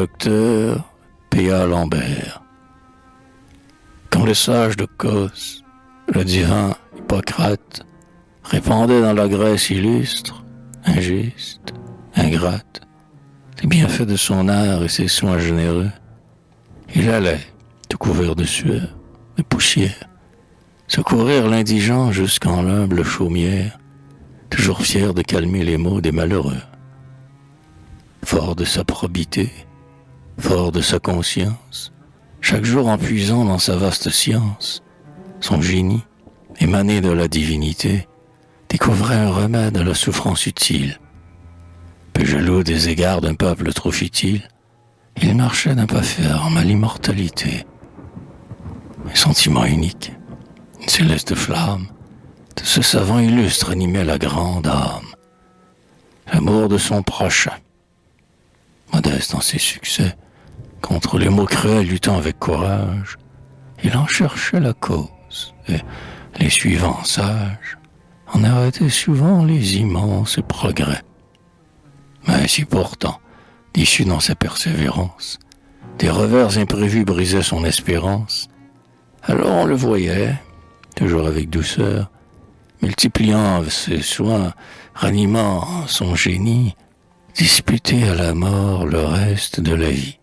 docteur P.A. Lambert. Quand le sage de Cos, le divin Hippocrate, répandait dans la Grèce illustre, injuste, ingrate, les bienfaits de son art et ses soins généreux, il allait, tout couvert de sueur, de poussière, secourir l'indigent jusqu'en l'humble chaumière, toujours fier de calmer les maux des malheureux. Fort de sa probité, fort de sa conscience, chaque jour en puisant dans sa vaste science, son génie, émané de la divinité, découvrait un remède à la souffrance utile. Peu jaloux des égards d'un peuple trop futile, il marchait d'un pas ferme à l'immortalité. Un sentiment unique, une céleste flamme, de ce savant illustre animait la grande âme. L'amour de son prochain, modeste dans ses succès, contre les maux cruels luttant avec courage, il en cherchait la cause, et les suivants sages en arrêtaient souvent les immenses progrès. Mais si pourtant, déçu dans sa persévérance, des revers imprévus brisaient son espérance, alors on le voyait, toujours avec douceur, multipliant ses soins, ranimant son génie, disputer à la mort le reste de la vie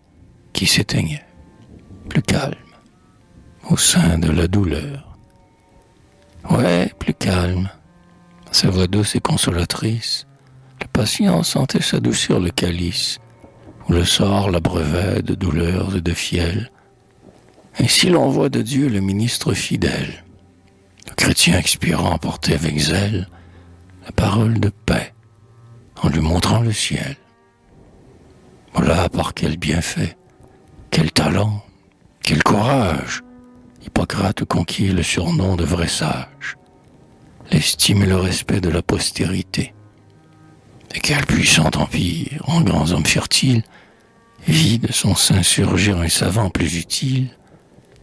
qui s'éteignait, plus calme, au sein de la douleur. Ouais, plus calme, sa voix douce et consolatrice, le patient sentait s'adoucir le calice, où le sort l'abreuvait de douleurs et de fiel. Ainsi l'envoi de Dieu le ministre fidèle, le chrétien expirant portait avec zèle la parole de paix, en lui montrant le ciel. Voilà par quel bienfait, quel talent, quel courage, Hippocrate conquit le surnom de vrai sage, l'estime et le respect de la postérité. Et quel puissant empire, en grands hommes fertiles, vit de son sein surgir un savant plus utile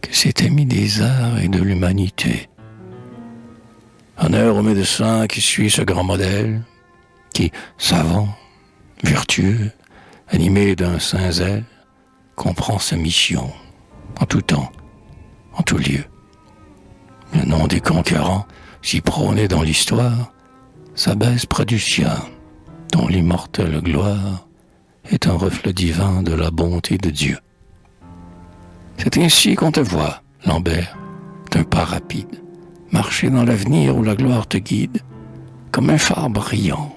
que cet ami des arts et de l'humanité. Honneur au médecin qui suit ce grand modèle, qui, savant, vertueux, animé d'un saint zèle, comprend sa mission, en tout temps, en tout lieu. Le nom des conquérants, si prôné dans l'histoire, s'abaisse près du sien, dont l'immortelle gloire est un reflet divin de la bonté de Dieu. C'est ainsi qu'on te voit, Lambert, d'un pas rapide, marcher dans l'avenir où la gloire te guide, comme un phare brillant,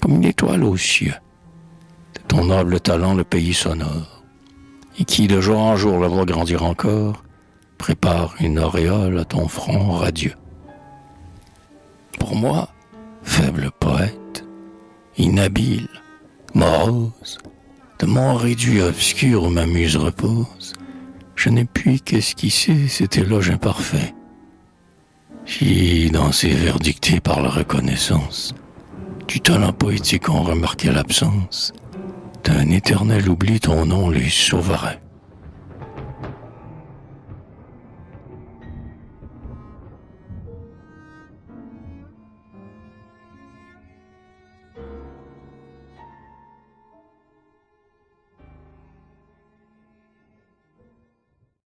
comme une étoile aux cieux. De ton noble talent le pays sonore, et qui de jour en jour le voit grandir encore, prépare une auréole à ton front radieux. Pour moi, faible poète, inhabile, morose, de mon réduit obscur où ma muse repose, je n'ai pu qu'esquisser cet éloge imparfait. Si, dans ces vers dictés par la reconnaissance, du talent poétique on remarquait l'absence, d'un éternel oubli ton nom les sauverait.